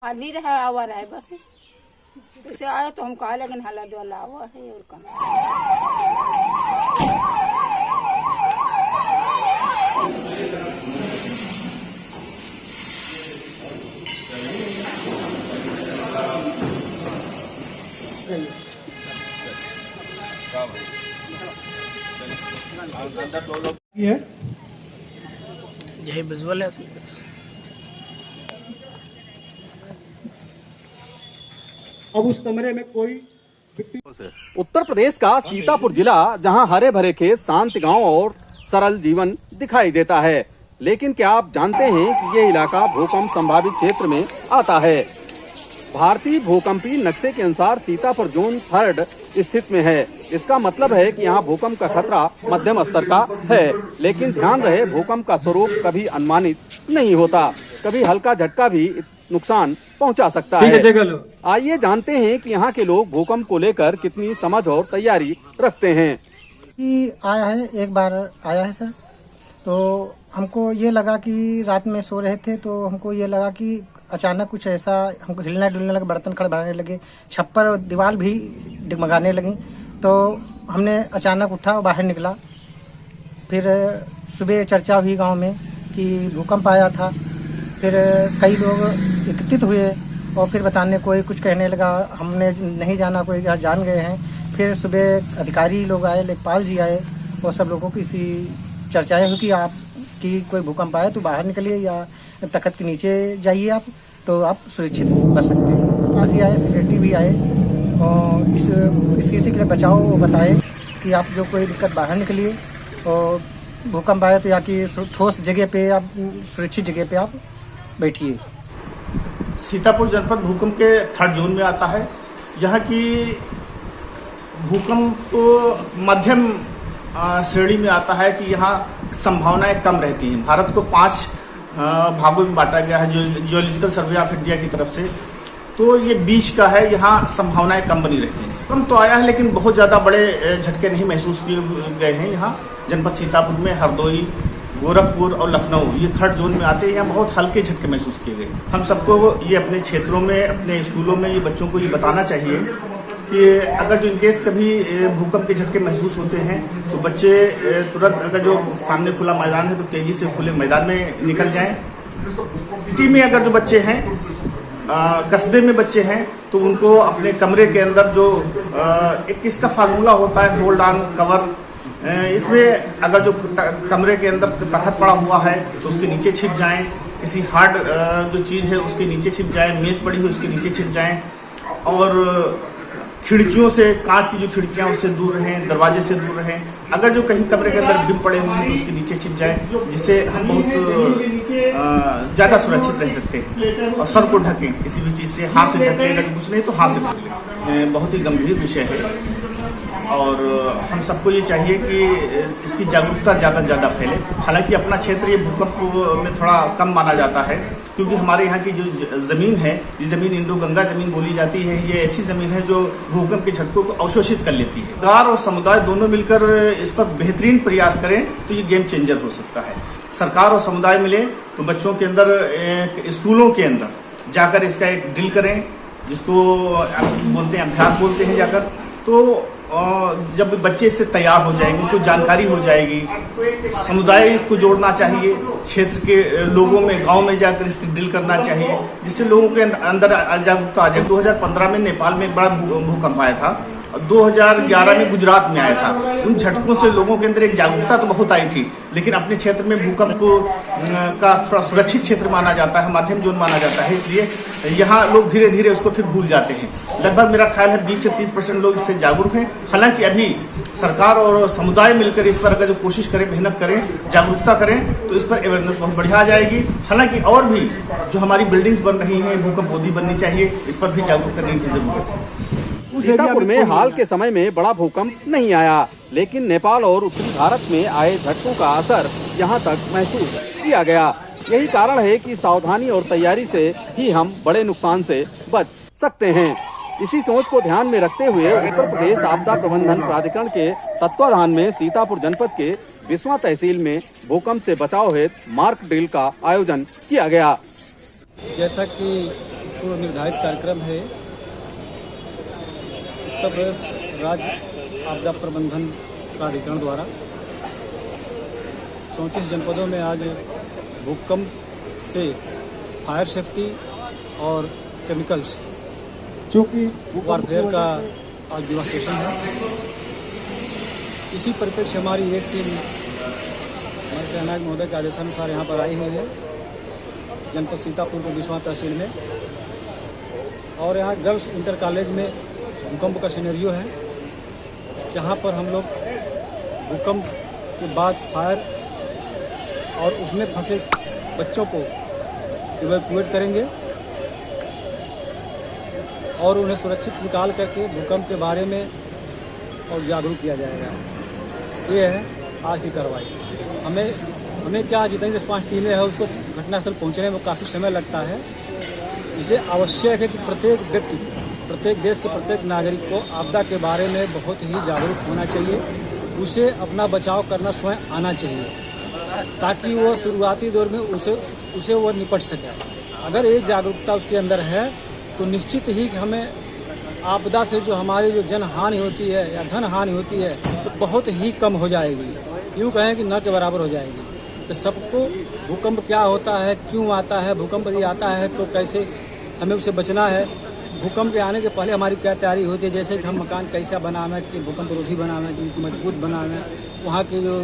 खाली रहा आवा रहा है बस। उसे आया तो हम कहा, लेकिन हला डोला हुआ है और कम। यही विजुअल है। अब उस कमरे में कोई उत्तर प्रदेश का सीतापुर जिला, जहां हरे भरे खेत, शांत गांव और सरल जीवन दिखाई देता है, लेकिन क्या आप जानते हैं कि ये इलाका भूकंप संभावित क्षेत्र में आता है। भारतीय भूकंपीय नक्शे के अनुसार सीतापुर जोन 3 स्थित में है। इसका मतलब है कि यहाँ भूकंप का खतरा मध्यम स्तर का है, लेकिन ध्यान रहे भूकंप का स्वरूप कभी अनुमानित नहीं होता। कभी हल्का झटका भी नुकसान पहुंचा सकता है। आइए जानते हैं कि यहाँ के लोग भूकंप को लेकर कितनी समझ और तैयारी रखते हैं। आया है, एक बार आया है सर, तो हमको ये लगा कि रात में सो रहे थे तो हमको ये लगा कि अचानक कुछ ऐसा हमको हिलना डुलने लगा, बर्तन खड़े भागने लगे, छप्पर और दीवार भी डगमगाने लगी। तो हमने अचानक उठा और बाहर निकला। फिर सुबह चर्चा हुई गांव में कि भूकंप आया था। फिर कई लोग एकत्रित हुए और फिर बताने, कोई कुछ कहने लगा, हमने नहीं जाना, कोई जान गए हैं। फिर सुबह अधिकारी लोग आए, लेखपाल जी आए और सब लोगों की इसी चर्चाएं हुई कि आप कि कोई भूकंप आए तो बाहर निकलिए या तख्त के नीचे जाइए, आप तो आप सुरक्षित बच सकते हैं। आज ही आए, सेक्रेटरी भी आए और इसी के लिए बचाओ वो बताए कि आप जो कोई दिक्कत बाहर निकलिए और भूकंप आए तो या कि ठोस जगह पे, आप सुरक्षित जगह पे आप बैठिए। सीतापुर जनपद भूकंप के 3rd जोन में आता है। यहाँ की भूकंप मध्यम श्रेणी में आता है कि यहाँ संभावनाएं कम रहती हैं। भारत को 5 भागों में बांटा गया है जियोलॉजिकल सर्वे ऑफ इंडिया की तरफ से, तो ये बीच का है, यहाँ संभावनाएं कम बनी रहती हैं। कम तो आया है लेकिन बहुत ज़्यादा बड़े झटके नहीं महसूस किए गए हैं। यहाँ जनपद सीतापुर में हरदोई, गोरखपुर और लखनऊ ये 3rd जोन में आते हैं। यहाँ बहुत हल्के झटके महसूस किए गए। हम सबको ये अपने क्षेत्रों में, अपने स्कूलों में ये बच्चों को ये बताना चाहिए कि अगर जो इनकेस कभी भूकंप के झटके महसूस होते हैं तो बच्चे तुरंत, अगर जो सामने खुला मैदान है तो तेजी से खुले मैदान में निकल जाएं। सिटी में अगर जो बच्चे हैं, कस्बे में बच्चे हैं, तो उनको अपने कमरे के अंदर जो एक इसका फार्मूला होता है, होल्ड ऑन कवर, इसमें अगर जो कमरे के अंदर तख्त पड़ा हुआ है तो उसके नीचे छिप जाएं। किसी हार्ड जो चीज़ है उसके नीचे छिप जाएं, मेज़ पड़ी हुई उसके नीचे छिप जाएं। और खिड़कियों से, कांच की जो खिड़कियां उससे दूर रहें, दरवाजे से दूर रहें। अगर जो कहीं कमरे के अंदर डिप पड़े हुए हैं तो उसके नीचे छिप जाएं, जिससे हम बहुत ज़्यादा सुरक्षित रह सकते हैं। और सर को ढकें, किसी भी चीज़ से, हाथ से ढकें, अगर कुछ नहीं तो हाथ से ढक लें। बहुत ही गंभीर विषय है और हम सबको ये चाहिए कि इसकी जागरूकता ज़्यादा से ज़्यादा फैले। हालांकि अपना क्षेत्र ये भूकंप में थोड़ा कम माना जाता है, क्योंकि हमारे यहाँ की जो ज़मीन है, ये ज़मीन इंडो गंगा ज़मीन बोली जाती है। ये ऐसी ज़मीन है जो भूकंप के झटकों को अवशोषित कर लेती है। सरकार और समुदाय दोनों मिलकर इस पर बेहतरीन प्रयास करें तो ये गेम चेंजर हो सकता है। सरकार और समुदाय मिले तो बच्चों के अंदर, स्कूलों के अंदर जाकर इसका एक ड्रिल करें, जिसको बोलते हैं अभ्यास बोलते हैं, जाकर तो जब बच्चे इससे तैयार हो जाएंगे, उनको जानकारी हो जाएगी। समुदाय को जोड़ना चाहिए, क्षेत्र के लोगों में, गांव में जाकर इसकी ड्रिल करना चाहिए, जिससे लोगों के अंदर जागरूकता आ जाए। 2015 में नेपाल में एक बड़ा भूकंप आया था, 2011 में गुजरात में आया था। उन झटकों से लोगों के अंदर एक जागरूकता तो बहुत आई थी, लेकिन अपने क्षेत्र में भूकंप को का थोड़ा सुरक्षित क्षेत्र माना जाता है, माध्यम जोन माना जाता है, इसलिए यहाँ लोग धीरे धीरे उसको फिर भूल जाते हैं। लगभग मेरा ख्याल है 20 से 30% लोग इससे जागरूक हैं। हालांकि अभी सरकार और समुदाय मिलकर इस पर अगर जो कोशिश करें, मेहनत करें, जागरूकता करें तो इस पर अवेयरनेस बहुत बढ़िया आ जाएगी। हालांकि और भी जो हमारी बिल्डिंग्स बन रही हैं, भूकंप रोधी बननी चाहिए, इस पर भी जागरूकता देने की जरूरत है। सीतापुर में हाल के समय में बड़ा भूकंप नहीं आया, लेकिन नेपाल और उत्तरी भारत में आए झटकों का असर यहाँ तक महसूस किया गया। यही कारण है कि सावधानी और तैयारी से ही हम बड़े नुकसान से बच सकते हैं। इसी सोच को ध्यान में रखते हुए उत्तर प्रदेश आपदा प्रबंधन प्राधिकरण के तत्वाधान में सीतापुर जनपद के बिस्वा तहसील में भूकंप से बचाव हेतु मार्क ड्रिल का आयोजन किया गया। जैसा कि पूर्व निर्धारित कार्यक्रम है उत्तर प्रदेश राज्य आपदा प्रबंधन प्राधिकरण द्वारा 34 जनपदों में आज भूकंप से फायर सेफ्टी और केमिकल्स चूंकि वारफेयर का आज डिमांस्ट्रेशन है। इसी परिप्रेक्ष्य हमारी एक टीम हमारे सेनायक महोदय के आदेशानुसार यहाँ पर आई हुई है जनपद सीतापुर के बिस्वा तहसील में, और यहाँ गर्ल्स इंटर कॉलेज में भूकंप का सिनेरियो है, जहाँ पर हम लोग भूकंप के बाद फायर और उसमें फंसे बच्चों को इवैक्यूएट करेंगे और उन्हें सुरक्षित निकाल करके भूकंप के बारे में और जागरूक किया जाएगा। ये है आज की कार्रवाई। हमें क्या जितनी रिस्पांस टीमें हैं उसको घटनास्थल पहुंचने में काफ़ी समय लगता है, इसलिए आवश्यक है कि प्रत्येक व्यक्ति, प्रत्येक देश के प्रत्येक नागरिक को आपदा के बारे में बहुत ही जागरूक होना चाहिए। उसे अपना बचाव करना स्वयं आना चाहिए ताकि वो शुरुआती दौर में उसे वो निपट सके। अगर ये जागरूकता उसके अंदर है तो निश्चित ही कि हमें आपदा से जो हमारी जो जन हानि होती है या धन हानि होती है तो बहुत ही कम हो जाएगी, यूँ कहें कि न के बराबर हो जाएगी। तो सबको भूकंप क्या होता है, क्यों आता है, भूकंप यदि आता है तो कैसे हमें उसे बचना है, भूकंप के आने के पहले हमारी क्या तैयारी होती है, जैसे कि हम मकान कैसा बनाना है कि भूकंप रोधी बनाना है, जिनको मजबूत बनाना है, वहाँ की जो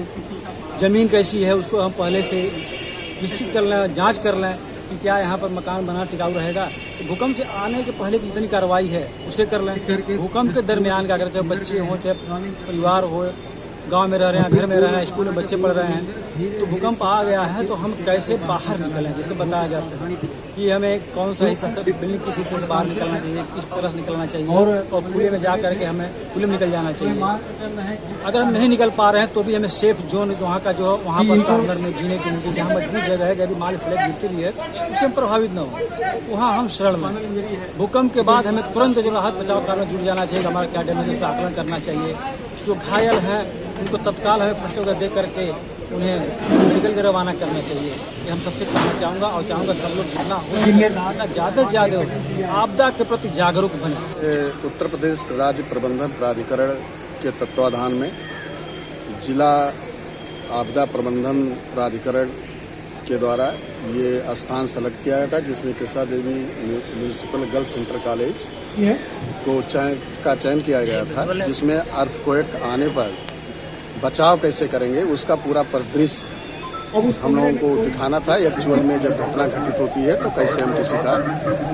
ज़मीन कैसी है उसको हम पहले से निश्चित कर लें, जाँच कर लें कि क्या यहाँ पर मकान बना टिकाऊ रहेगा। तो भूकंप से आने के पहले की जितनी कार्रवाई है उसे कर लें। भूकंप के दरमियान का अगर चाहे बच्चे हों चाहे परिवार हो, गांव में रह रहे हैं, घर में रह रहे हैं, स्कूल में बच्चे पढ़ रहे हैं, तो भूकंप आ गया है तो हम कैसे बाहर निकलें, जैसे बताया जाता है कि हमें कौन सा हिस्सा बिल्डिंग किस हिस्से से बाहर निकलना चाहिए, किस तरह से निकलना चाहिए, और खुले में जा करके हमें खुले में निकल जाना चाहिए। अगर हम नहीं निकल पा रहे हैं तो भी हमें सेफ जोन वहाँ का जो वहाँ पर कॉर्नर में जीने के नीचे जहाँ मजबूत जगह है, यदि माल स्लैब गिरती भी है उससे हम प्रभावित न हो, वहाँ हम शरण में। भूकंप के बाद हमें तुरंत जो राहत बचाव कार्य में जुट जाना चाहिए, हमारा क्या डैमेज है उसका आकलन करना चाहिए। जो घायल हैं उनको तत्काल हमें फर्स्ट एड दे करके उन्हें मेडिकल के रवाना करना चाहिए। ये हम सबसे कहना चाहूँगा और चाहूँगा सब लोग जितना हो ज़्यादा से ज़्यादा आपदा के प्रति जागरूक बने। उत्तर प्रदेश राज्य प्रबंधन प्राधिकरण के तत्वाधान में जिला आपदा प्रबंधन प्राधिकरण के द्वारा ये स्थान सेलेक्ट किया गया था, जिसमें कृष्णा देवी म्यूनिसिपल गर्ल्स इंटर कॉलेज को चयन किया गया था, जिसमें अर्थक्वेक आने पर बचाव कैसे करेंगे उसका पूरा परिदृश्य हम लोगों को दिखाना था। एक्चुअल में जब घटना घटित होती है तो कैसे हम किसी का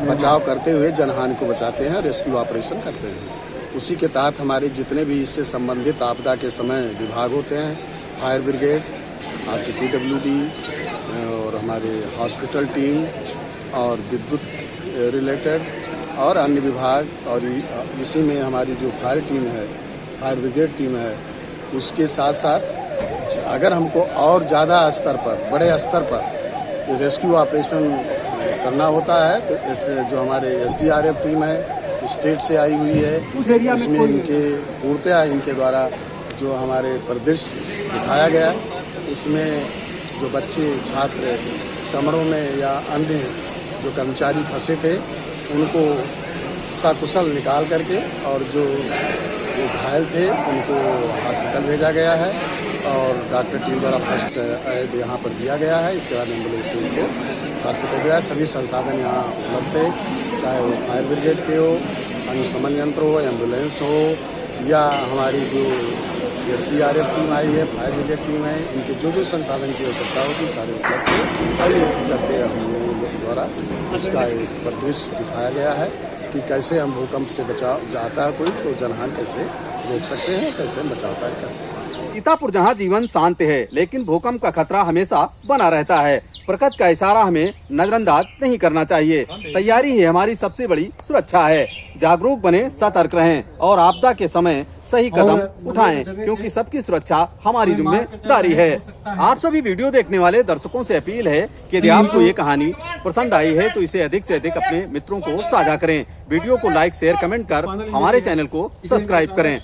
बचाव करते हुए जनहानि को बचाते हैं, रेस्क्यू ऑपरेशन करते हैं। उसी के तहत हमारे जितने भी इससे संबंधित आपदा के समय विभाग होते हैं, फायर ब्रिगेड, आपकी PWD और हमारे हॉस्पिटल टीम और विद्युत रिलेटेड और अन्य विभाग, और इसी में हमारी जो फायर टीम है, फायर ब्रिगेड टीम है, उसके साथ साथ अगर हमको और ज़्यादा स्तर पर, बड़े स्तर पर रेस्क्यू ऑपरेशन करना होता है तो जो हमारे SDRF टीम है स्टेट से आई हुई है, इसमें इनके पूर्णतः इनके द्वारा जो हमारे परिदृश्य दिखाया गया, इसमें जो बच्चे छात्र कमरों में या अन्य जो कर्मचारी फंसे थे उनको सकुशल निकाल करके, और जो घायल थे उनको हॉस्पिटल भेजा गया है और डॉक्टर टीम द्वारा फर्स्ट एड यहाँ पर दिया गया है। इसके बाद एम्बुलेंस उनको हॉस्पिटल गया है। सभी संसाधन यहाँ उपलब्ध है, चाहे वो फायर ब्रिगेड के हो, अग्निशमन यंत्र हो, एम्बुलेंस हो, या हमारी जो SDRF टीम आई है, फायर ब्रिगेड टीम है, इनके जो संसाधन की आवश्यकता होगी सारे उपलब्ध है। और ये करके हम लोगों द्वारा इसका एक परिदृश्य दिखाया गया है कि कैसे हम भूकंप से बचाव जाता है कोई तो जनहानि कैसे रोक सकते हैं, कैसे हम बचाव करते हैं। सीतापुर जहां जीवन शांत है, लेकिन भूकंप का खतरा हमेशा बना रहता है। प्रकृति का इशारा हमें नजरअंदाज नहीं करना चाहिए। तैयारी ही हमारी सबसे बड़ी सुरक्षा है। जागरूक बने, सतर्क रहें और आपदा के समय सही कदम उठाएं, क्योंकि सबकी सुरक्षा हमारी जिम्मेदारी है। आप सभी वीडियो देखने वाले दर्शकों से अपील है कि यदि आपको ये कहानी पसंद आई है तो इसे अधिक से अधिक अपने मित्रों को साझा करें। वीडियो को लाइक, शेयर, कमेंट कर हमारे चैनल को सब्सक्राइब करें।